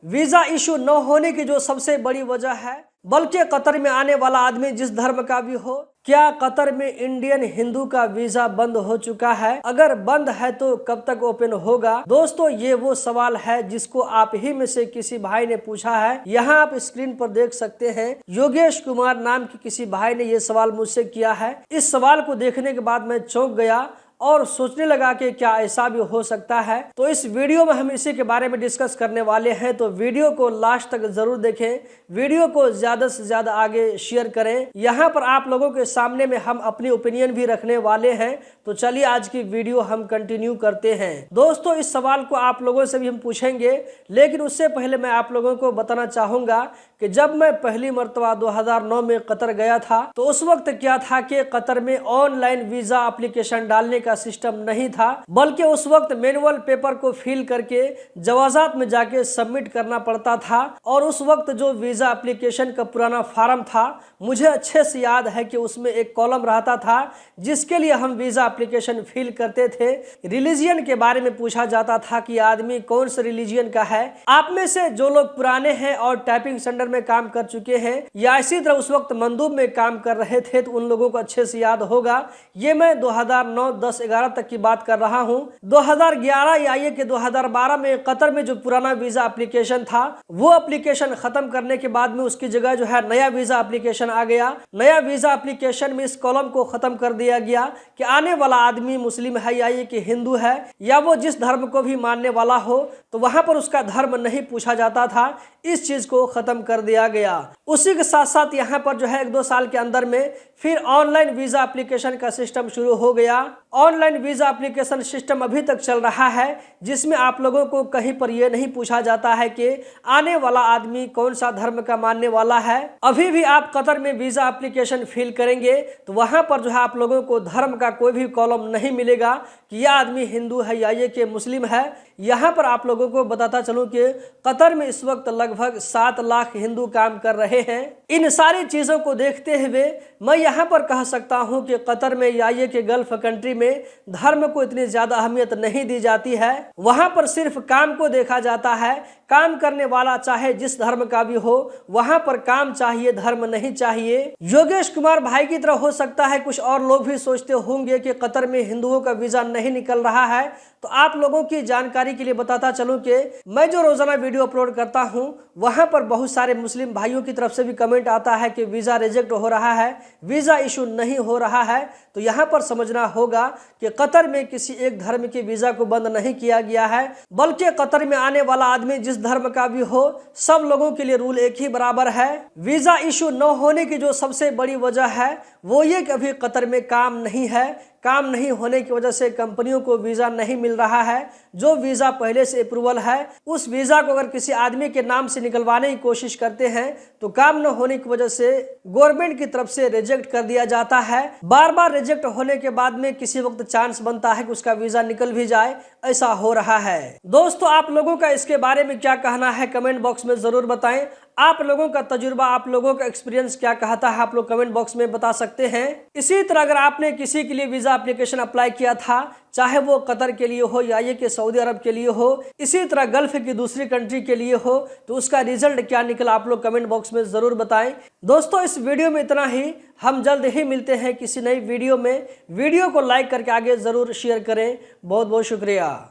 Visa issue न होने की जो सबसे बड़ी वजह है, बल्कि कतर में आने वाला आदमी जिस धर्म का भी हो, क्या कतर में इंडियन हिंदू का वीजा बंद हो चुका है? अगर बंद है तो कब तक ओपन होगा? दोस्तों, ये वो सवाल है जिसको आप ही में से किसी भाई ने पूछा है। यहाँ आप स्क्रीन पर देख सकते हैं, योगेश कुमार नाम के किसी भाई ने ये सवाल मुझसे किया है। इस सवाल को देखने के बाद मैं चौंक गया और सोचने लगा कि क्या ऐसा भी हो सकता है। तो इस वीडियो में हम इसी के बारे में डिस्कस करने वाले हैं, तो वीडियो को लास्ट तक जरूर देखें, वीडियो को ज्यादा से ज्यादा आगे शेयर करें। यहाँ पर आप लोगों के सामने में हम अपनी ओपिनियन भी रखने वाले हैं। तो चलिए आज की वीडियो हम कंटिन्यू करते हैं। दोस्तों, इस सवाल को आप लोगों से भी हम पूछेंगे, लेकिन उससे पहले मैं आप लोगों को बताना चाहूंगा कि जब मैं पहली मर्तबा 2009 में कतर गया था, तो उस वक्त क्या था कि कतर में ऑनलाइन वीजा एप्लीकेशन डालने का सिस्टम नहीं था, बल्कि उस वक्त मैनुअल पेपर को फिल करके जवाजात में जाके सबमिट करना पड़ता था। और उस वक्त जो वीजा एप्लीकेशन का पुराना फॉर्म था, मुझे अच्छे से याद है कि उसमें एक कॉलम रहता था जिसके लिए हम वीजा एप्लीकेशन फिल करते थे। रिलीजियन के बारे में पूछा जाता था कि आदमी कौन से रिलीजियन का है। आप में से जो लोग पुराने हैं और टाइपिंग सेंटर में काम कर चुके हैं या इसी तरह उस वक्त मंदूब में काम कर रहे थे, तो उन लोगों को अच्छे से याद होगा। ये मैं 2009, 10, 11 तक की बात कर रहा हूँ। 2011 या ये कि 2012 में कतर में जो पुराना वीजा एप्लीकेशन था, वो एप्लीकेशन खत्म करने के बाद में उसकी जगह जो है नया वीजा एप्लीकेशन आ गया। नया वीजा एप्लीकेशन में इस कॉलम को खत्म कर दिया गया कि आने वाला आदमी मुस्लिम है या ये कि हिंदू है, या वो जिस धर्म को भी मानने वाला हो, तो वहां पर उसका धर्म नहीं पूछा जाता था। इस चीज को खत्म कर दिया गया। उसी के साथ साथ यहाँ पर जो है 1-2 साल के अंदर में फिर ऑनलाइन वीजा एप्लीकेशन का सिस्टम शुरू हो गया। ऑनलाइन वीजा एप्लीकेशन सिस्टम अभी तक चल रहा है, जिसमें आप लोगों को कहीं पर यह नहीं पूछा जाता है कि आने वाला आदमी कौन सा धर्म का मानने वाला है। अभी भी आप कतर में वीजा एप्लीकेशन फिल करेंगे तो वहां पर जो है आप लोगों को धर्म का कोई भी कॉलम नहीं मिलेगा कि यह आदमी हिंदू है या ये कि मुस्लिम है। यहाँ पर आप लोगों को बताता चलूं कि कतर में इस वक्त लगभग 7 लाख हिंदू काम कर रहे हैं। इन सारी चीजों को देखते हुए मैं यहाँ पर कह सकता हूँ कि कतर में या ये कि गल्फ कंट्री में धर्म को इतनी ज्यादा अहमियत नहीं दी जाती है। वहां पर सिर्फ काम को देखा जाता है। काम करने वाला चाहे जिस धर्म का भी हो, वहां पर काम चाहिए, धर्म नहीं चाहिए। योगेश कुमार भाई की तरह हो सकता है कुछ और लोग भी सोचते होंगे कि कतर में हिंदुओं का वीजा नहीं निकल रहा है। तो आप लोगों की जानकारी के लिए बताता चलूं कि मैं जो रोजाना वीडियो अपलोड करता हूं, वहां पर बहुत सारे मुस्लिम भाइयों की तरफ से भी कमेंट आता है कि वीजा रिजेक्ट हो रहा है, वीजा इशू नहीं हो रहा है। तो यहाँ पर समझना होगा कि कतर में किसी एक धर्म के वीजा को बंद नहीं किया गया है, बल्कि कतर में आने वाला आदमी जिस धर्म का भी हो, सब लोगों के लिए रूल एक ही बराबर है। वीजा इशू न होने की जो सबसे बड़ी वजह है वो ये कि अभी कतर में काम नहीं है। काम नहीं होने की वजह से कंपनियों को वीजा नहीं मिल रहा है। जो वीजा पहले से अप्रूवल है, उस वीजा को अगर किसी आदमी के नाम से निकलवाने की कोशिश करते हैं तो काम न होने की वजह से गवर्नमेंट की तरफ से रिजेक्ट कर दिया जाता है। बार बार रिजेक्ट होने के बाद में किसी वक्त चांस बनता है कि उसका वीजा निकल भी जाए, ऐसा हो रहा है। दोस्तों, आप लोगों का इसके बारे में क्या कहना है कमेंट बॉक्स में जरूर बताएं। आप लोगों का तजुर्बा, आप लोगों का एक्सपीरियंस क्या कहता है, आप लोग कमेंट बॉक्स में बता सकते हैं। इसी तरह अगर आपने किसी के लिए वीजा एप्लीकेशन अप्लाई किया था, चाहे वो कतर के लिए हो या ये कि सऊदी अरब के लिए हो, इसी तरह गल्फ की दूसरी कंट्री के लिए हो, तो उसका रिजल्ट क्या निकला आप लोग कमेंट बॉक्स में जरूर बताएं। दोस्तों, इस वीडियो में इतना ही। हम जल्द ही मिलते हैं किसी नई वीडियो में। वीडियो को लाइक करके आगे जरूर शेयर करें। बहुत बहुत शुक्रिया।